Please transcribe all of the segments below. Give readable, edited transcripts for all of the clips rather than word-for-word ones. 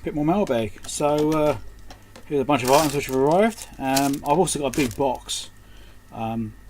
bit more mailbag. So here's a bunch of items which have arrived. I've also got a big box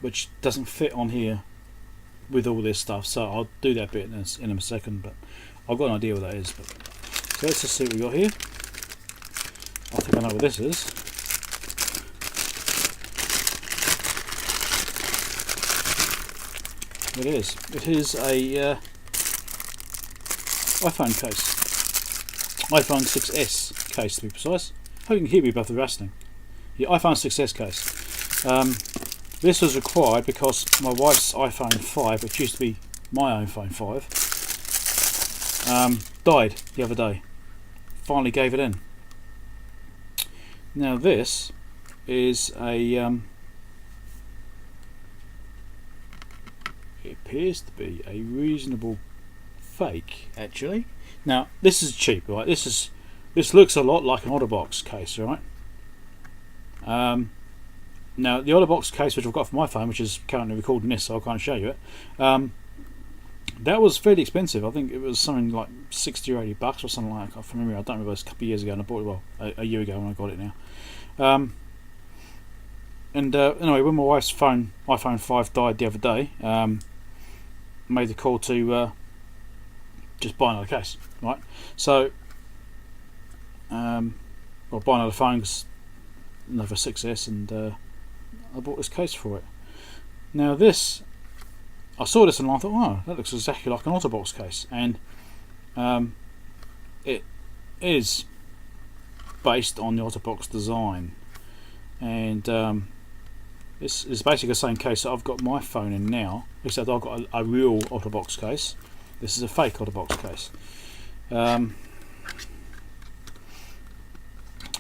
which doesn't fit on here with all this stuff, so I'll do that bit in a second, but I've got an idea what that is. But so let's just see what we got here. I think I know what this is. It is. It is a iPhone case. iPhone 6S case to be precise. I hope you can hear me above the rustling. Yeah, iPhone 6S case. This was required because my wife's iPhone 5, which used to be my iPhone 5, died the other day. Finally gave it in. Now this is a it appears to be a reasonable fake, actually. Now this is cheap, right? This looks a lot like an OtterBox case, right? Now the OtterBox case which I've got for my phone, which is currently recording this, so I can't show you it, that was fairly expensive. I think it was something like 60 or 80 bucks or something like that. I can't remember. I don't remember. It was a couple of years ago, and I bought it, well, a year ago when I got it now. Anyway, when my wife's iPhone 5 died the other day, made the call to just buy another case, right? So I'll buy another phone, another 6S, and I bought this case for it. Now this, I saw this and I thought, oh, that looks exactly like an OtterBox case, and it is based on the OtterBox design, and it's basically the same case that I've got my phone in now, except I've got a real OtterBox case. This is a fake OtterBox case.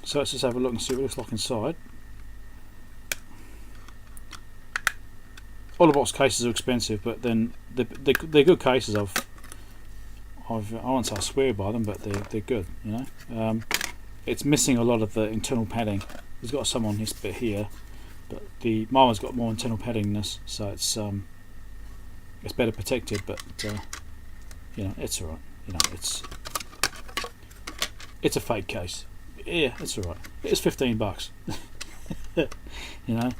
So let's just have a look and see what it looks like inside. OtterBox cases are expensive, but then they're good cases. I won't say I swear by them, but they're good. You know, it's missing a lot of the internal padding. It's got some on this bit here, but my one's got more internal padding than this, so it's better protected. But you know, it's alright. You know, it's a fake case. Yeah, it's alright. It's $15. You know,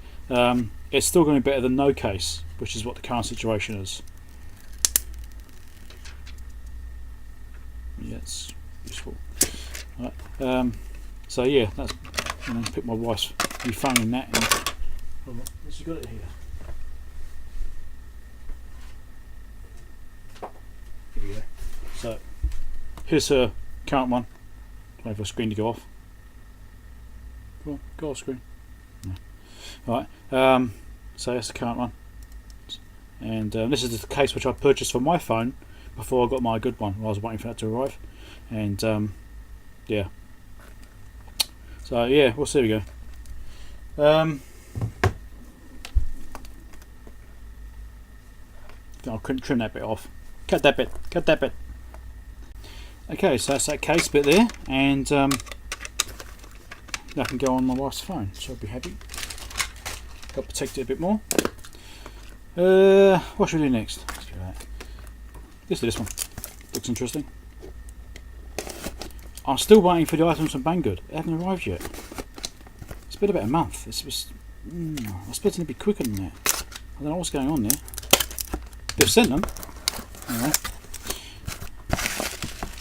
it's still going to be better than no case, which is what the current situation is. Yeah, it's useful. Right. So yeah, that's, you know, put my wife's new phone in that. And what's got it here? Here we go. So here's her current one. Wait for the screen to go off. Come on, go off screen. No. Right. So that's the current one, and this is the case which I purchased for my phone before I got my good one. I was waiting for that to arrive, and yeah. So yeah, we'll see. We go. I'll trim that bit off. Cut that bit. Cut that bit. Okay, so that's that case bit there, and that can go on my wife's phone, so I'll be happy. Got protect it a bit more. What should we do next? Let's do that. Let's do this one. Looks interesting. I'm still waiting for the items from Banggood. They haven't arrived yet. It's been about a month. I was expecting it to be quicker than that. I don't know what's going on there. They've sent them. Anyway.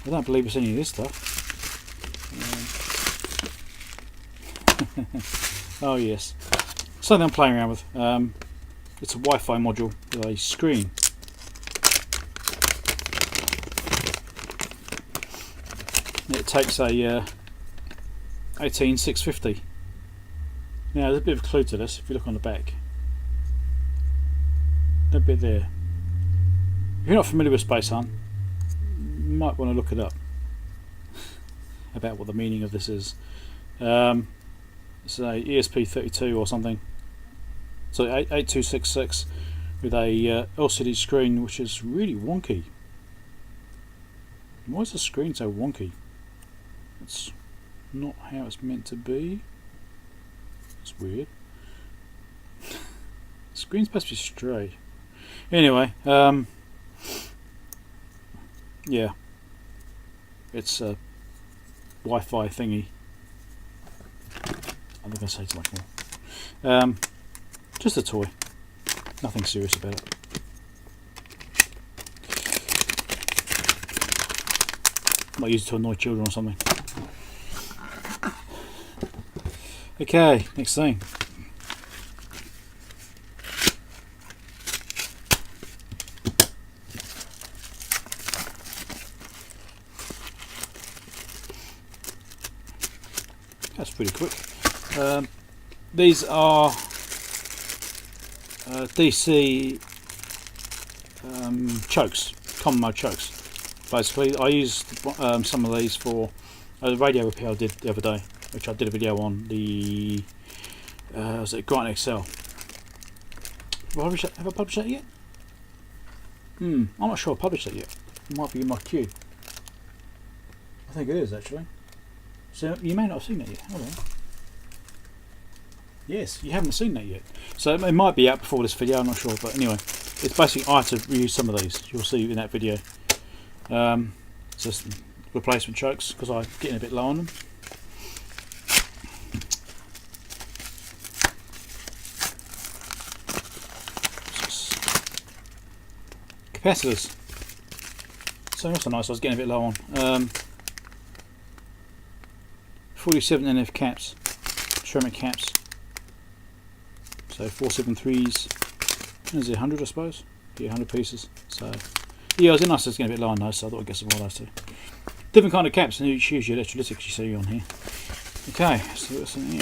I don't believe it's any of this stuff. Oh yes. Something I'm playing around with. It's a Wi-Fi module with a screen. It takes a 18650. Now there's a bit of a clue to this if you look on the back. That bit there. If you're not familiar with Space Hunt, you might want to look it up about what the meaning of this is. It's a ESP32 or something. So 8266 with a LCD screen, which is really wonky. Why is the screen so wonky? It's not how it's meant to be. It's weird. The screen's supposed to be straight. Anyway, yeah, it's Wi-Fi thingy. I'm not going to say too much more. Just a toy. Nothing serious about it. Might use it to annoy children or something. Okay, next thing. That's pretty quick. These are DC chokes, common mode chokes. Basically, I used some of these for a radio repair I did the other day, which I did a video on the was it Grant XL. Have I published that yet? I'm not sure I published that yet. It might be in my queue. I think it is actually. So you may not have seen that yet. Hold on. Yes, you haven't seen that yet. So it might be out before this video, I'm not sure. But anyway, it's basically I had to reuse some of these. You'll see in that video. Just replacement chokes because I'm getting a bit low on them. Capacitors. Something else nice I was getting a bit low on. 47 NF caps, ceramic caps. So 473s. Is it 100 I suppose? Yeah, 100 pieces. So yeah, I was nice. I was getting a bit low on those, so I thought I'd get some more of those too. Different kind of caps, and each use your electrolytics you see on here. Okay, so what's in here?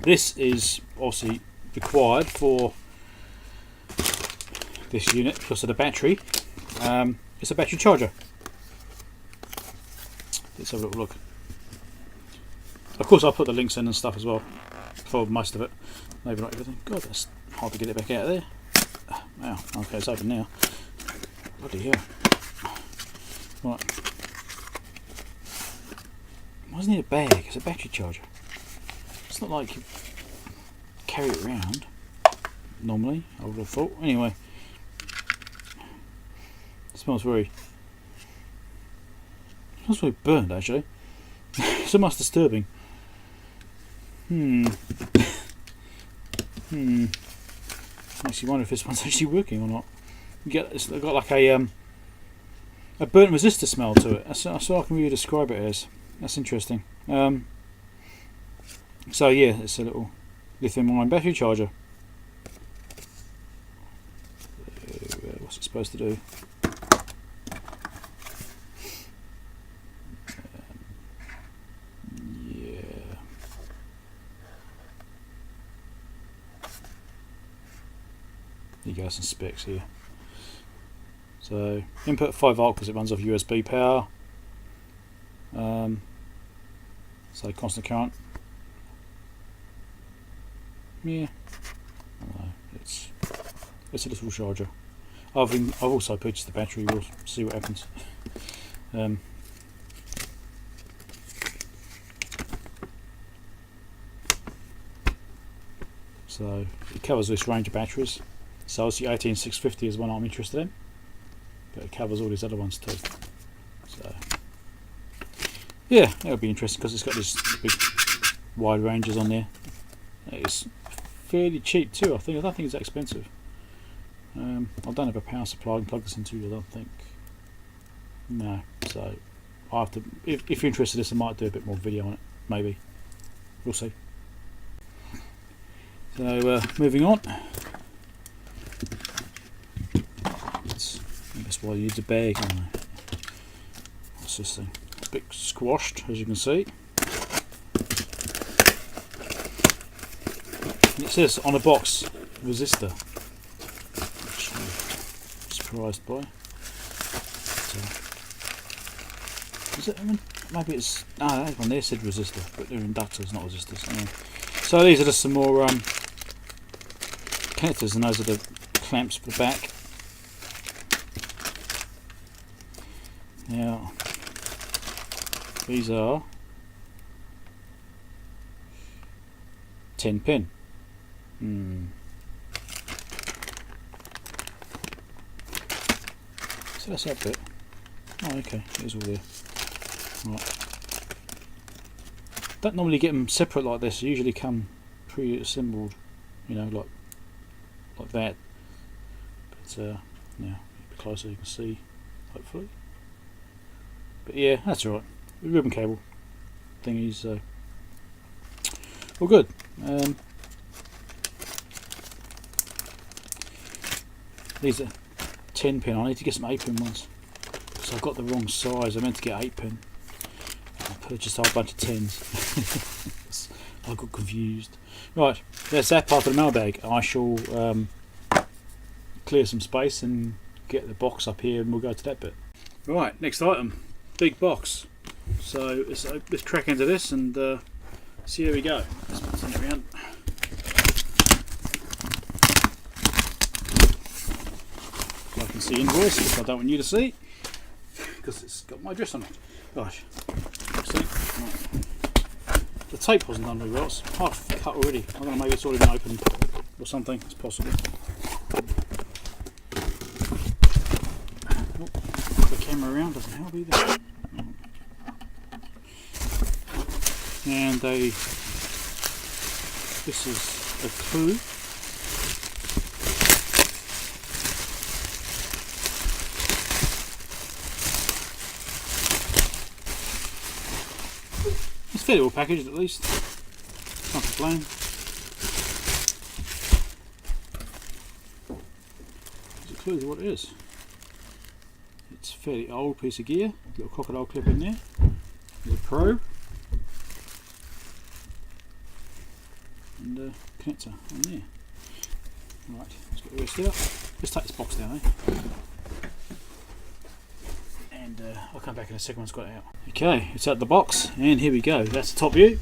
This is obviously required for this unit because of the battery. It's a battery charger. Let's have a little look. Of course, I'll put the links in and stuff as well for most of it. Maybe not everything. God, that's hard to get it back out of there. Wow, okay, it's open now. Bloody hell. Right. Why isn't it a bag? It's a battery charger. It's not like you carry it around normally, I would have thought. Anyway. It smells very burned actually. It's almost disturbing. Makes you wonder if this one's actually working or not. It's got like a burnt resistor smell to it. That's all I can really describe it as. That's interesting. So yeah, it's a little lithium-ion battery charger. What's it supposed to do? You go, some specs here. So input 5 volt because it runs off USB power. So constant current. Yeah, I know, it's a little charger. I've also purchased the battery. We'll see what happens. So it covers this range of batteries. So it's the 18650 is one I'm interested in, but it covers all these other ones too. So yeah, it'll be interesting because it's got these big wide ranges on there. It's fairly cheap too. I don't think it's that expensive. I don't have a power supply I can plug this into. I don't think. No. So I have to. If you're interested in this, I might do a bit more video on it. Maybe. We'll see. So moving on. That's why you use a bag. What's this thing? It's a bit squashed, as you can see. And it says on a box, resistor. Which I'm surprised by. Is it? Maybe it's. No, that one there said resistor, but they're inductors, not resistors. Anyway. So these are just some more connectors, and those are the clamps for the back. Now, these are 10 pin. So that's that bit. Oh, okay, it's all there. Right. Don't normally get them separate like this. They usually come pre-assembled, you know, like that. But now a bit closer you can see, hopefully. But yeah, that's alright. The ribbon cable thingies, all good. These are 10 pin. I need to get some 8 pin ones. So I've got the wrong size. I meant to get 8 pin. I purchased a whole bunch of 10s. I got confused. Right, that's that part of the mailbag. I shall clear some space and get the box up here, and we'll go to that bit. Right, next item, big box. So let's crack into this and see how we go. Let's put something around. I can see invoice, which I don't want you to see because it's got my address on it. Gosh, see? Right. The tape wasn't done very well. It's half cut already. I don't know, maybe it's already been opened or something. It's possible. Oh, the camera around doesn't help either. And this is a clue. It's fairly well packaged at least. Can't complain. There's a clue to what it is. It's a fairly old piece of gear. Little crocodile clip in there. There's a probe. And a connector on there. Right, let's get the rest out. Let's take this box down, eh? And I'll come back in a second once it's got it out. Okay, it's out the box, and here we go. That's the top view.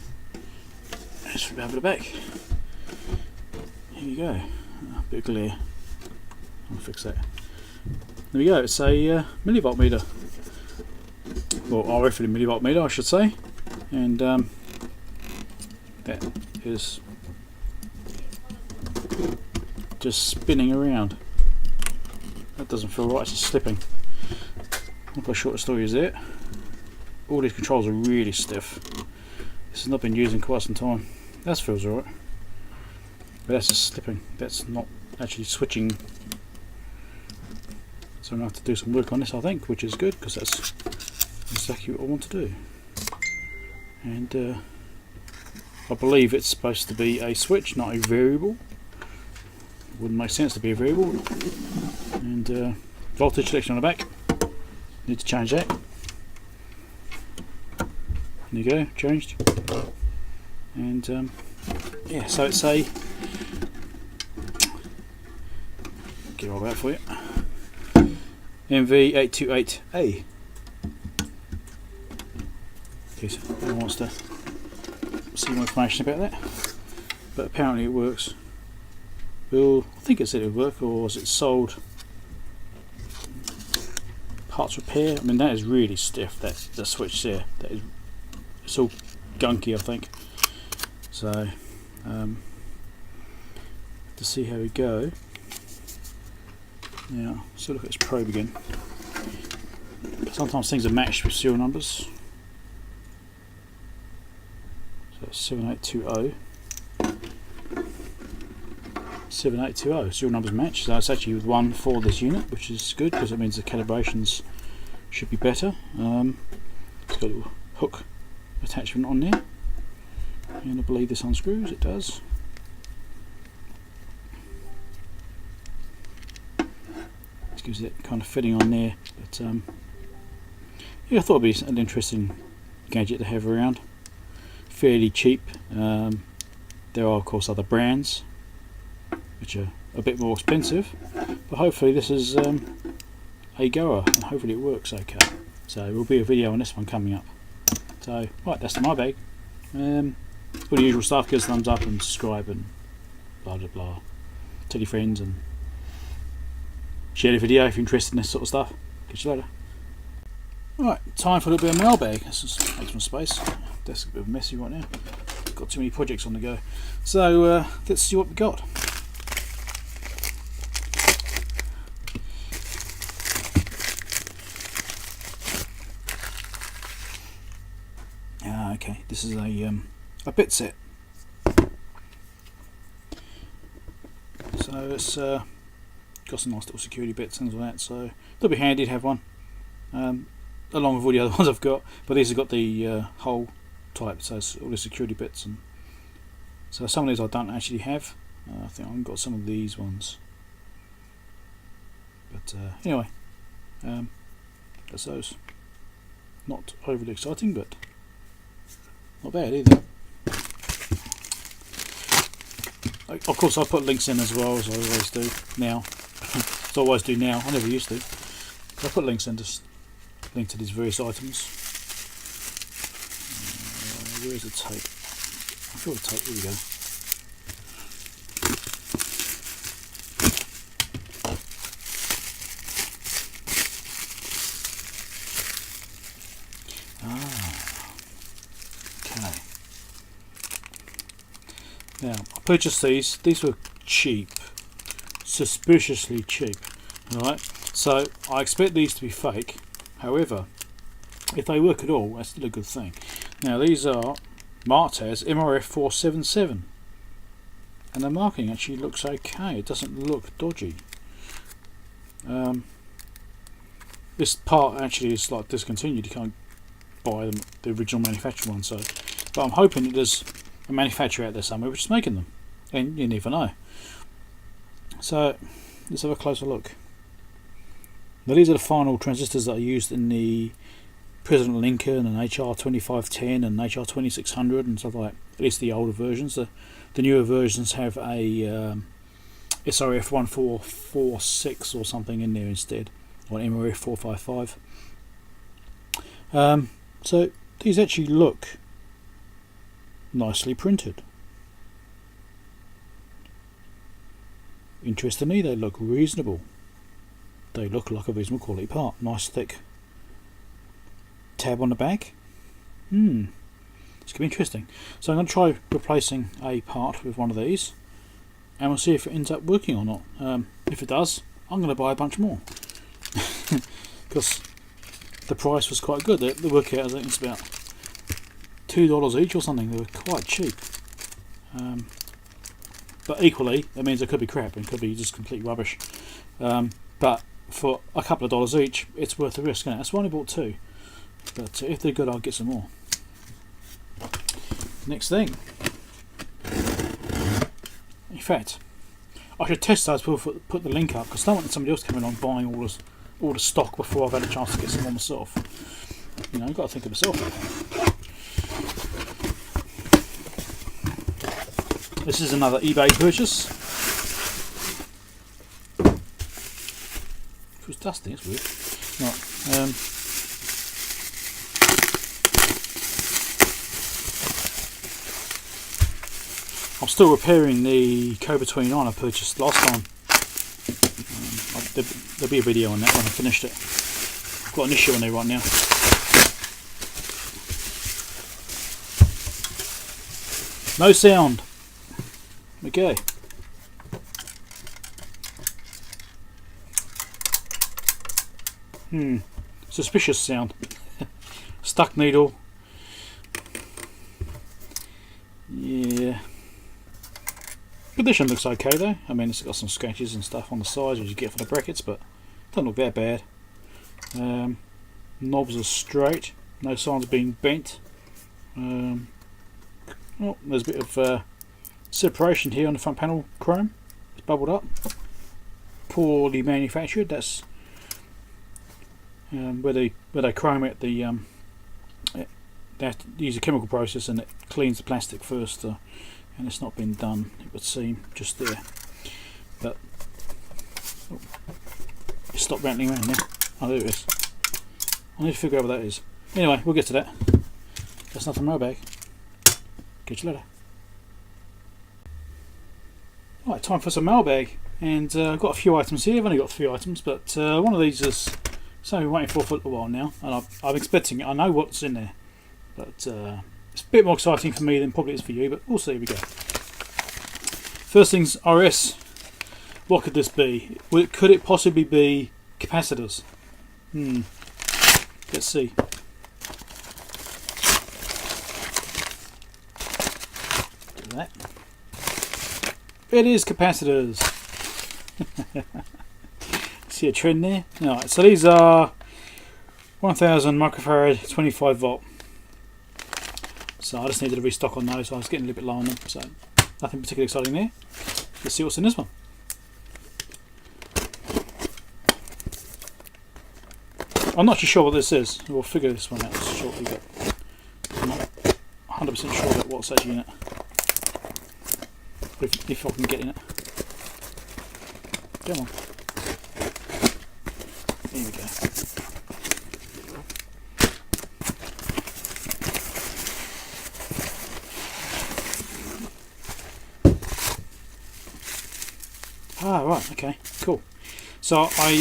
Let's have the back. Here we go. A bit of glare. I'll fix that. There we go. It's a millivoltmeter. Well, RF millivoltmeter, I should say. And that is just spinning around. That doesn't feel right, it's just slipping. I'll put a shorter story is there. All these controls are really stiff. This has not been used in quite some time. That feels alright. But that's just slipping. That's not actually switching. So I'm going to have to do some work on this, I think, which is good because that's exactly what I want to do. And I believe it's supposed to be a switch, not a variable. Wouldn't make sense to be a variable. And voltage selection on the back. Need to change that. There you go, changed. And yeah, so it's a get all that for you. MV828A. In case anyone wants to see more information about that. But apparently it works. Well, I think it said it would work, or was it sold parts repair? I mean, that is really stiff, that the switch there. That is, it's all gunky, I think. So to see how we go. Now, so look at this probe again. Sometimes things are matched with serial numbers. So that's 7820. 7820, serial numbers match. So it's actually with one for this unit, which is good because it means the calibrations should be better. It's got a little hook attachment on there, and I believe this unscrews. It does. This gives it kind of fitting on there. But yeah, I thought it'd be an interesting gadget to have around. Fairly cheap. There are of course other brands which are a bit more expensive, but hopefully this is a goer and hopefully it works okay. So there will be a video on this one coming up. So right, that's the Mailbag. All the usual stuff. Give us a thumbs up and subscribe and blah blah blah. Tell your friends and share the video if you're interested in this sort of stuff. Catch you later. Right, time for a little bit of Mailbag. Let's just make some space. That's a bit messy right now. Got too many projects on the go. So let's see what we got. Okay, this is a bit set. So it's got some nice little security bits and things like that. So it'll be handy to have one, along with all the other ones I've got. But these have got the hole type, so it's all the security bits. And so some of these I don't actually have. I think I've got some of these ones. But anyway, that's those. Not overly exciting, but not bad either. Of course, I'll put links in as well, as I always do now. As I always do now. I never used to. I'll put links in, just link to these various items. Where's the tape? I feel the tape. Here we go. Now, I purchased these. These were cheap, suspiciously cheap. Alright, so I expect these to be fake. However, if they work at all, that's still a good thing. Now, these are marked as MRF477, and the marking actually looks okay. It doesn't look dodgy. This part actually is like discontinued. You can't buy them, the original manufacturer one. So, but I'm hoping that there's a manufacturer out there somewhere which is making them, and you never know. So let's have a closer look. Now, these are the final transistors that are used in the President Lincoln and HR2510 and HR2600 and stuff like that. At least the older versions. The newer versions have a SRF1446 or something in there instead, or MRF455. So these actually look nicely printed. Interestingly, they look reasonable. They look like a reasonable quality part. Nice thick tab on the back. It's going to be interesting. So I'm going to try replacing a part with one of these, and we'll see if it ends up working or not. If it does, I'm going to buy a bunch more, because the price was quite good. They work out, I think it's about $2 each or something. They were quite cheap, but equally that means it could be crap and could be just complete rubbish, but for a couple of dollars each, it's worth the risk, isn't it? That's why I only bought two, but if they're good, I'll get some more. Next thing, in fact, I should test those before I put the link up, because I don't want somebody else coming on buying all the stock before I've had a chance to get some on myself. You know, I've got to think of myself. This is another eBay purchase. It was dusty, it's weird. Right, I'm still repairing the Cobra 29 I purchased last time. There'll be a video on that when I finished it. I've got an issue on there right now. No sound. Okay. Suspicious sound. Stuck needle. Yeah. Condition looks okay though. I mean, it's got some scratches and stuff on the sides which you get for the brackets, but it doesn't look that bad. Knobs are straight. No signs of being bent. Oh, there's a bit of separation here on the front panel chrome. It's bubbled up. Poorly manufactured. That's where they chrome it. They have to use a chemical process and it cleans the plastic first, and it's not been done, it would seem, just there. But it stopped rattling around now. Oh, there it is. I need to figure out what that is. Anyway, we'll get to that. That's not from Mailbag. Catch you later. Right, time for some Mailbag, and I've got a few items here. I've only got a few items, but one of these is something I've been waiting for a little while now, and I'm expecting it. I know what's in there, but it's a bit more exciting for me than probably it is for you, but we'll see. Here we go. First things RS. What could this be? Could it possibly be capacitors? Let's see. that. It is capacitors. See a trend there? Alright, so these are 1000 microfarad 25 volt. So I just needed to restock on those, so I was getting a little bit low on them, so nothing particularly exciting there. Let's see what's in this one. I'm not too sure what this is. We'll figure this one out shortly, but I'm not 100% sure about what's actually in it. If I can get in it. Come on. Here we go. Ah, right, okay, cool. So I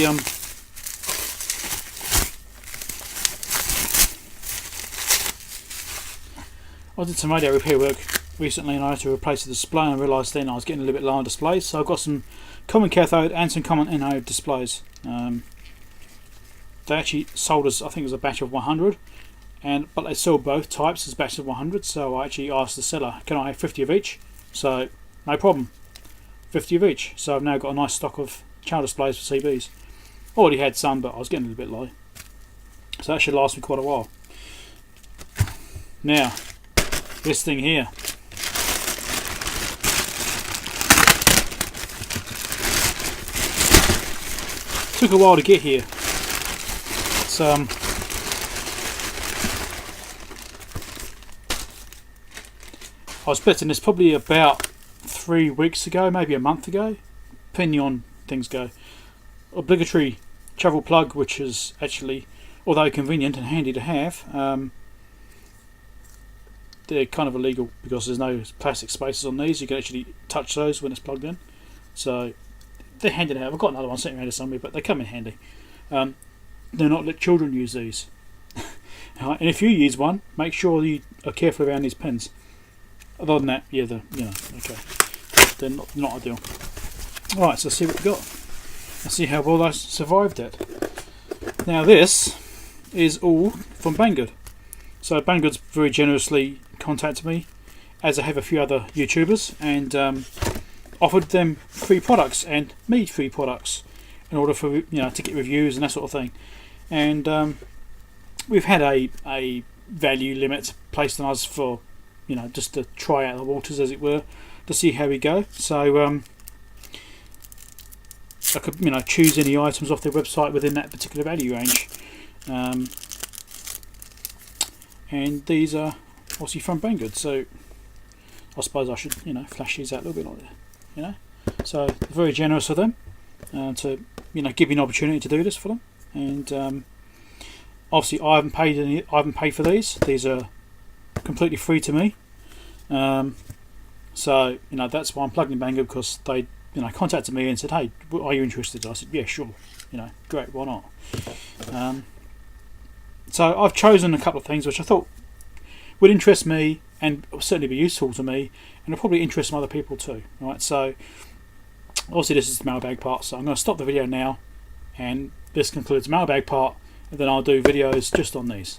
did some radio repair work recently and I had to replace the display, and I realised then I was getting a little bit low on displays, so I've got some common cathode and some common anode displays. They actually sold us, I think it was a batch of 100, but they sold both types as batches of 100, so I actually asked the seller, can I have 50 of each? So, no problem, 50 of each. So I've now got a nice stock of channel displays for CBs. Already had some, but I was getting a little bit low. So that should last me quite a while. Now, this thing here. Took a while to get here. It's I was expecting this probably about 3 weeks ago, maybe a month ago, depending on things go. Obligatory travel plug, which is actually, although convenient and handy to have, they're kind of illegal because there's no plastic spaces on these. You can actually touch those when it's plugged in. So they're handy to have. I've got another one sitting around here somewhere, but they come in handy. Do not let children use these. And if you use one, make sure you are careful around these pins. Other than that, yeah, okay, they're not ideal. Right, so let's see what we've got. Let's see how well I survived it. Now this is all from Banggood. So Banggood's very generously contacted me, as I have a few other YouTubers, and offered them free products and me free products in order for to get reviews and that sort of thing. And we've had a value limit placed on us for just to try out the waters, as it were, to see how we go. So I could choose any items off their website within that particular value range. And these are obviously from Banggood, so I suppose I should flash these out a little bit like that. So very generous of them to give me an opportunity to do this for them. And obviously I haven't paid for these. These are completely free to me. So that's why I'm plugging Banggood, because they contacted me and said, hey, are you interested? I said, yeah, sure. Great, why not? So I've chosen a couple of things which I thought would interest me and certainly be useful to me, and will probably interest some other people too. Right, so obviously this is the mailbag part, so I'm going to stop the video now, and this concludes the mailbag part, and then I'll do videos just on these.